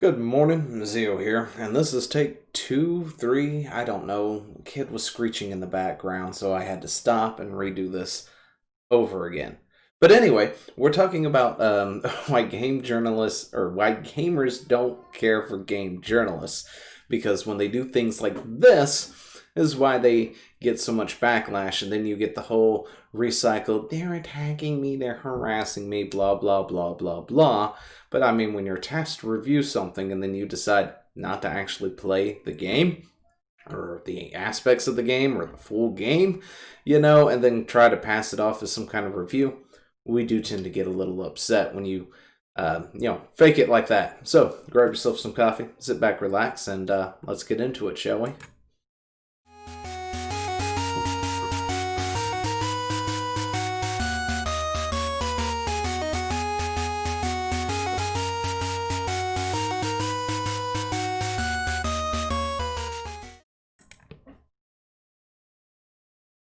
Good morning, Zio here, and this is take 2, 3, I don't know. Kid was screeching in the background, so I had to stop and redo this over again. But anyway, we're talking about why game journalists, or why gamers don't care for game journalists. Because when they do things like this, is why they get so much backlash, and then you get the whole recycled, they're attacking me, they're harassing me, blah, blah, blah, blah, blah. But I mean, when you're tasked to review something and then you decide not to actually play the game, or the aspects of the game, or the full game, and then try to pass it off as some kind of review, we do tend to get a little upset when you, fake it like that. So, grab yourself some coffee, sit back, relax, and let's get into it, shall we?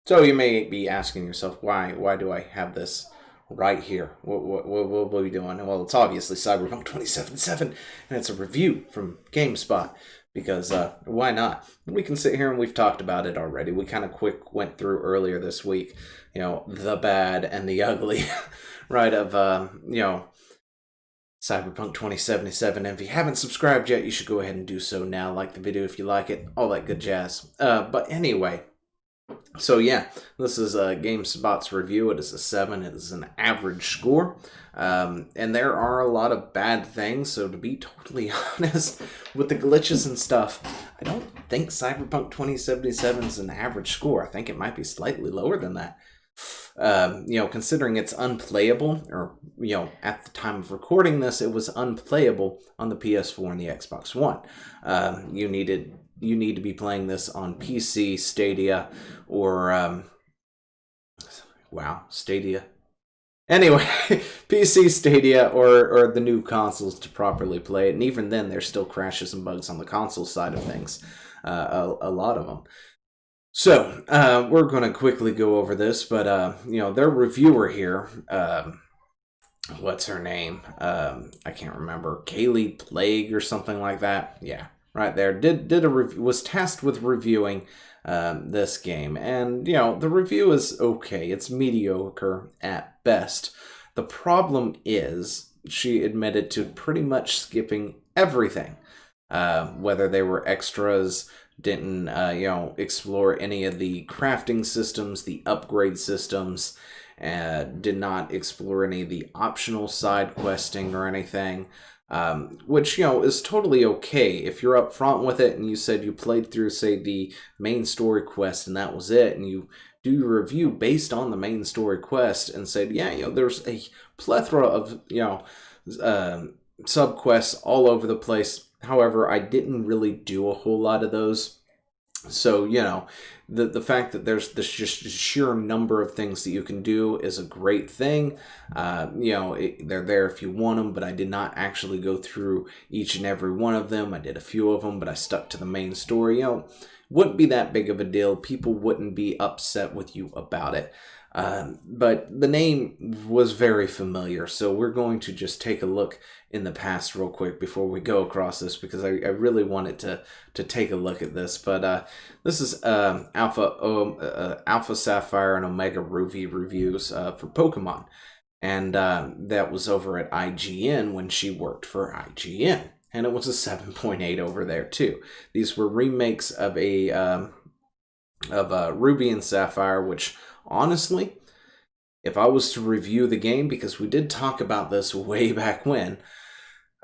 So you may be asking yourself, why do I have this right here? What are we doing? Well, it's obviously Cyberpunk 2077, and it's a review from GameSpot, because why not? We can sit here and we've talked about it already. We kind of went through earlier this week, the bad and the ugly, right, of, Cyberpunk 2077. And if you haven't subscribed yet, you should go ahead and do so now. Like the video if you like it, all that good jazz. But anyway, so yeah, this is GameSpot's review. It is a 7. It is an average score. And there are a lot of bad things, so to be totally honest, with the glitches and stuff, I don't think Cyberpunk 2077 is an average score. I think it might be slightly lower than that. Considering it's unplayable, or, at the time of recording this, it was unplayable on the PS4 and the Xbox One. You need to be playing this on PC, Stadia, or, Stadia. Anyway, PC, Stadia, or the new consoles to properly play it. And even then, there's still crashes and bugs on the console side of things. A lot of them. So, we're going to quickly go over this, but, their reviewer here, what's her name? I can't remember. Kaylee Plague or something like that. Yeah. Right there, was tasked with reviewing this game, and the review is okay. It's mediocre at best. The problem is she admitted to pretty much skipping everything, whether they were extras, didn't explore any of the crafting systems, the upgrade systems, did not explore any of the optional side questing or anything. Which, is totally okay if you're up front with it and you said you played through, say, the main story quest and that was it, and you do your review based on the main story quest and said, yeah, there's a plethora of, sub-quests all over the place. However, I didn't really do a whole lot of those. So, the fact that there's this just sheer number of things that you can do is a great thing. They're there if you want them, but I did not actually go through each and every one of them. I did a few of them, but I stuck to the main story. Wouldn't be that big of a deal. People wouldn't be upset with you about it. But the name was very familiar, so we're going to just take a look in the past real quick before we go across this, because I really wanted to take a look at this. But this is Alpha Sapphire and Omega Ruby reviews for Pokemon, and that was over at IGN when she worked for IGN, and it was a 7.8 over there too. These were remakes of Ruby and Sapphire, which, honestly, if I was to review the game, because we did talk about this way back when,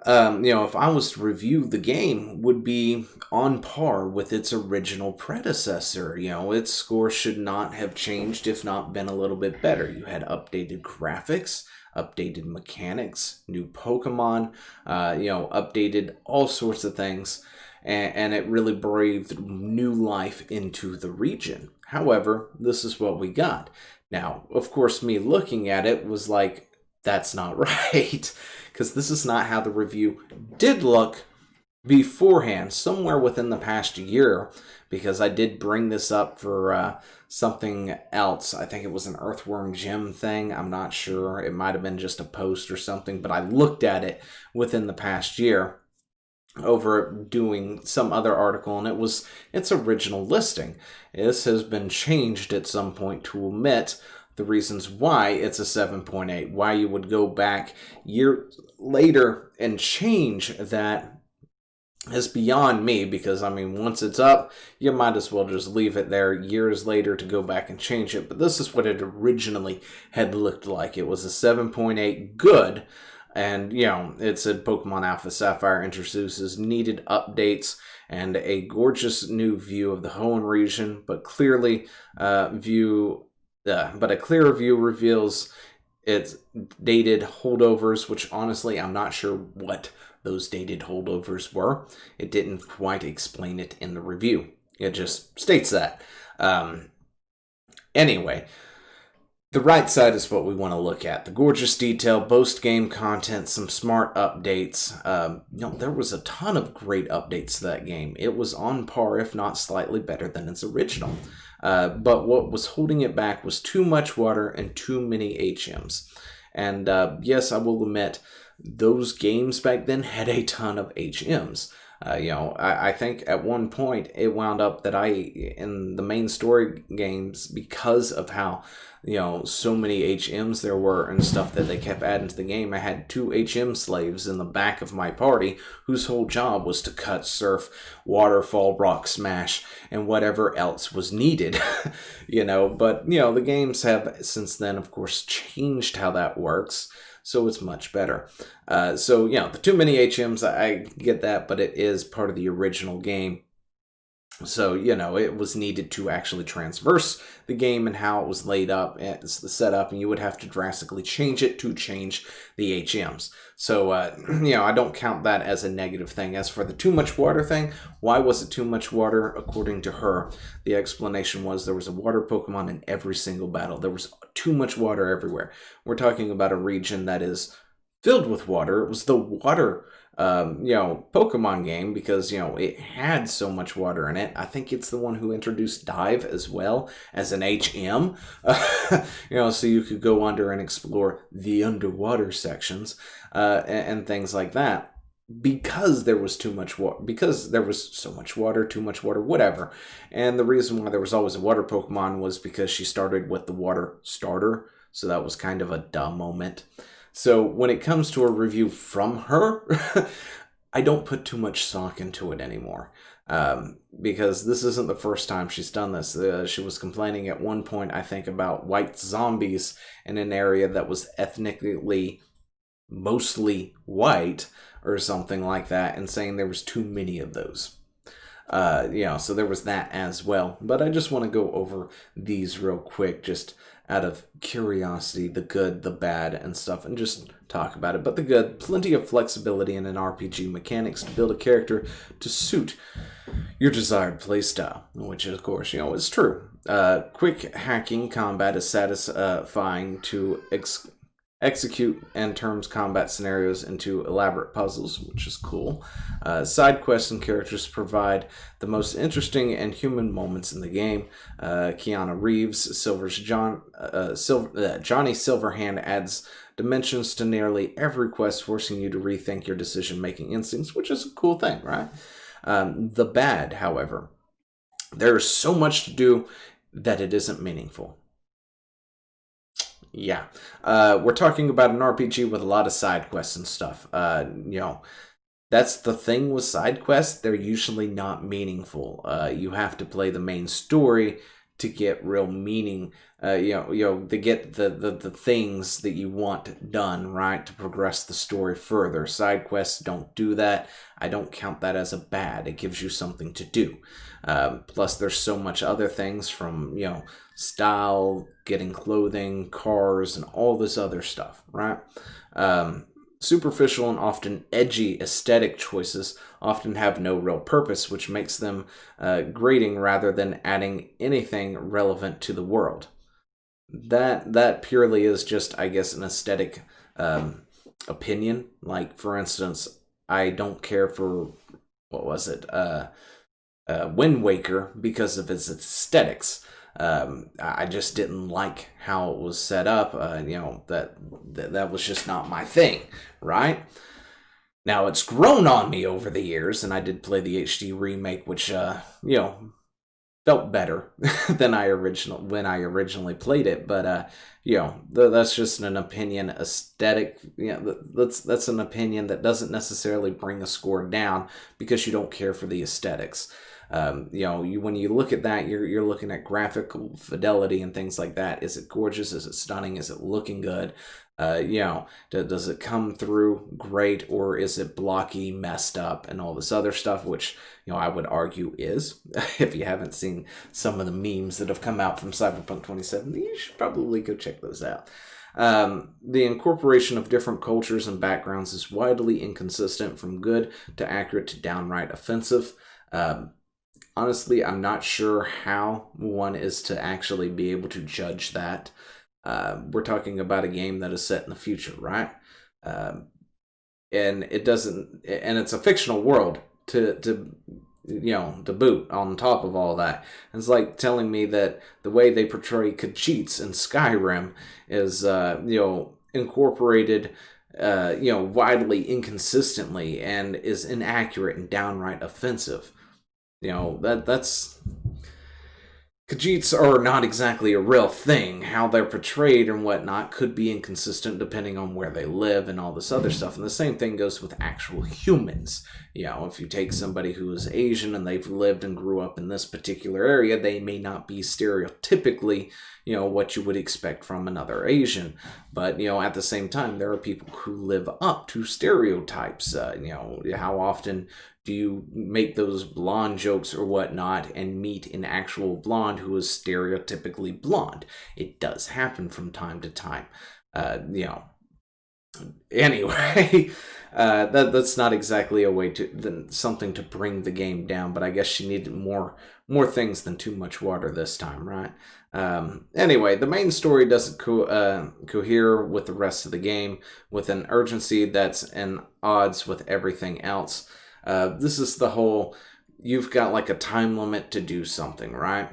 if I was to review the game, would be on par with its original predecessor. Its score should not have changed, if not been a little bit better. You had updated graphics, updated mechanics, new Pokemon, updated all sorts of things, and it really breathed new life into the region. However, this is what we got. Now, of course, me looking at it was like, that's not right, because this is not how the review did look beforehand, somewhere within the past year, because I did bring this up for something else. I think it was an Earthworm Jim thing. I'm not sure. It might have been just a post or something, but I looked at it within the past year. over doing some other article, and it was its original listing. This has been changed at some point to omit the reasons why it's a 7.8, why you would go back years later and change that is beyond me, because I mean, once it's up, you might as well just leave it there years later to go back and change it. But this is what it originally had looked like. It was a 7.8 good, and it said Pokemon Alpha Sapphire introduces needed updates and a gorgeous new view of the Hoenn region, but a clearer view reveals its dated holdovers, which honestly I'm not sure what those dated holdovers were. It didn't quite explain it in the review. It just states that. Anyway, the right side is what we want to look at. The gorgeous detail, boast game content, some smart updates. There was a ton of great updates to that game. It was on par, if not slightly better than its original. But what was holding it back was too much water and too many HMs. And yes, I will admit, those games back then had a ton of HMs. I think at one point it wound up that in the main story games, because of how, so many HMs there were and stuff that they kept adding to the game, I had 2 HM slaves in the back of my party whose whole job was to cut, surf, waterfall, rock smash, and whatever else was needed. But the games have since then, of course, changed how that works. So it's much better. The too many HMs, I get that, but it is part of the original game. So, it was needed to actually transverse the game and how it was laid up, it's the setup, and you would have to drastically change it to change the HMs. So, I don't count that as a negative thing. As for the too much water thing, why was it too much water? According to her, the explanation was there was a water Pokemon in every single battle. There was too much water everywhere. We're talking about a region that is filled with water. It was the water Pokemon game, because it had so much water in it. I think it's the one who introduced dive as well as an HM. So you could go under and explore the underwater sections and things like that, because there was too much water, because there was so much water, too much water, whatever. And the reason why there was always a water Pokemon was because she started with the water starter, so that was kind of a dumb moment. So when it comes to a review from her, I don't put too much stock into it anymore, because this isn't the first time she's done this. She was complaining at one point, I think, about white zombies in an area that was ethnically mostly white or something like that, and saying there was too many of those. So there was that as well. But I just want to go over these real quick, just out of curiosity, the good, the bad, and stuff, and just talk about it. But the good, plenty of flexibility in an RPG mechanics to build a character to suit your desired playstyle, which of course, is true. Quick hacking combat is satisfying to execute and turns combat scenarios into elaborate puzzles, which is cool. Side quests and characters provide the most interesting and human moments in the game. Keanu Reeves, Johnny Silverhand adds dimensions to nearly every quest, forcing you to rethink your decision-making instincts, which is a cool thing, right? The bad, however, there's so much to do that it isn't meaningful. Yeah. We're talking about an RPG with a lot of side quests and stuff. That's the thing with side quests. They're usually not meaningful. You have to play the main story to get real meaning, to get the things that you want done, right, to progress the story further. Side quests don't do that. I don't count that as a bad. It gives you something to do. Plus, there's so much other things from, style, getting clothing, cars, and all this other stuff, right? Superficial and often edgy aesthetic choices often have no real purpose, which makes them grating rather than adding anything relevant to the world. That purely is just, I guess, an aesthetic opinion. Like, for instance, I don't care for, Wind Waker because of its aesthetics. I just didn't like how it was set up. That was just not my thing, right? Now, it's grown on me over the years, and I did play the HD remake, which, felt better than when I originally played it. But that's just an opinion. Aesthetic, that's an opinion that doesn't necessarily bring a score down because you don't care for the aesthetics. When you look at that, you're looking at graphical fidelity and things like that. Is it gorgeous? Is it stunning? Is it looking good? Does it come through great, or is it blocky, messed up, and all this other stuff, which, I would argue is. If you haven't seen some of the memes that have come out from Cyberpunk 2070, you should probably go check those out. The incorporation of different cultures and backgrounds is widely inconsistent, from good to accurate to downright offensive. Honestly, I'm not sure how one is to actually be able to judge that. We're talking about a game that is set in the future, right? And it's a fictional world to boot on top of all that. It's like telling me that the way they portray Khajiits in Skyrim is, incorporated, widely inconsistently and is inaccurate and downright offensive. That's Khajiits are not exactly a real thing. How they're portrayed and whatnot could be inconsistent depending on where they live and all this other stuff. And the same thing goes with actual humans. If you take somebody who is Asian and they've lived and grew up in this particular area, they may not be stereotypically, what you would expect from another Asian. But, at the same time, there are people who live up to stereotypes. How often do you make those blonde jokes or whatnot and meet an actual blonde who is stereotypically blonde? It does happen from time to time. Anyway, that's not exactly a way than something to bring the game down, but I guess she needed more things than too much water this time, right? Anyway, the main story doesn't cohere with the rest of the game, with an urgency that's in odds with everything else. This is the whole, you've got like a time limit to do something, right?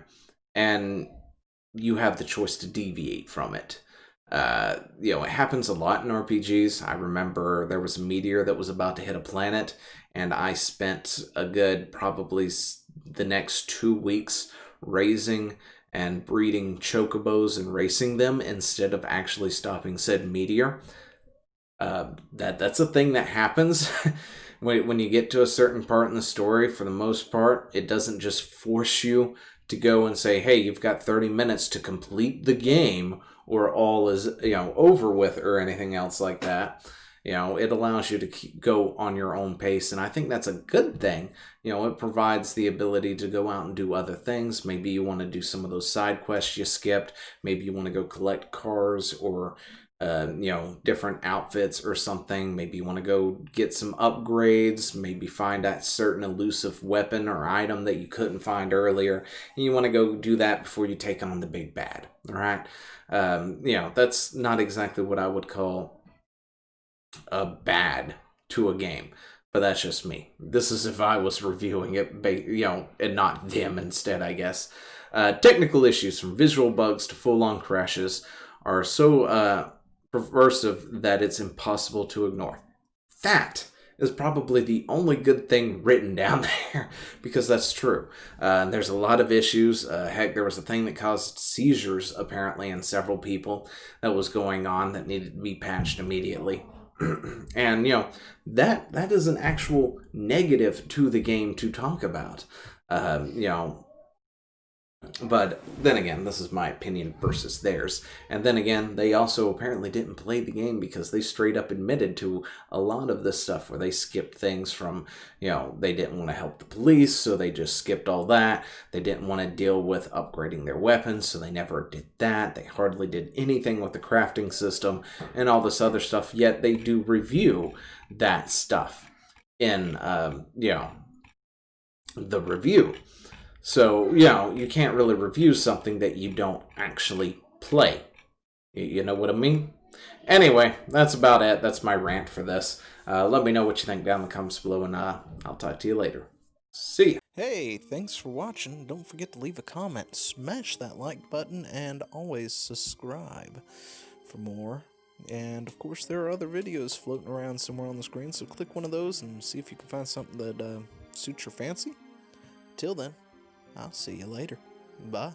And you have the choice to deviate from it. It happens a lot in RPGs. I remember there was a meteor that was about to hit a planet, and I spent a good probably the next 2 weeks raising and breeding chocobos and racing them instead of actually stopping said meteor. That's a thing that happens. When you get to a certain part in the story, for the most part, it doesn't just force you to go and say, hey, you've got 30 minutes to complete the game or all is, over with or anything else like that. It allows you to go on your own pace, and I think that's a good thing. It provides the ability to go out and do other things. Maybe you want to do some of those side quests you skipped. Maybe you want to go collect cars or different outfits or something. Maybe you want to go get some upgrades, maybe find that certain elusive weapon or item that you couldn't find earlier, and you want to go do that before you take on the big bad, all right? That's not exactly what I would call a bad to a game, but that's just me. This is if I was reviewing it, and not them instead, I guess. Technical issues, from visual bugs to full-on crashes, are so perversive that it's impossible to ignore. That is probably the only good thing written down there, because that's true. There's a lot of issues. Heck, there was a thing that caused seizures, apparently, in several people that was going on that needed to be patched immediately. And, that is an actual negative to the game to talk about. But then again, this is my opinion versus theirs. And then again, they also apparently didn't play the game because they straight up admitted to a lot of this stuff where they skipped things from, they didn't want to help the police, so they just skipped all that. They didn't want to deal with upgrading their weapons, so they never did that. They hardly did anything with the crafting system and all this other stuff, yet they do review that stuff in, the review. So, you can't really review something that you don't actually play. You know what I mean? Anyway, that's about it. That's my rant for this. Let me know what you think down in the comments below, and I'll talk to you later. See ya. Hey, thanks for watching. Don't forget to leave a comment, smash that like button, and always subscribe for more And of course, there are other videos floating around somewhere on the screen, so click one of those and see if you can find something that suits your fancy. Till then, I'll see you later. Bye.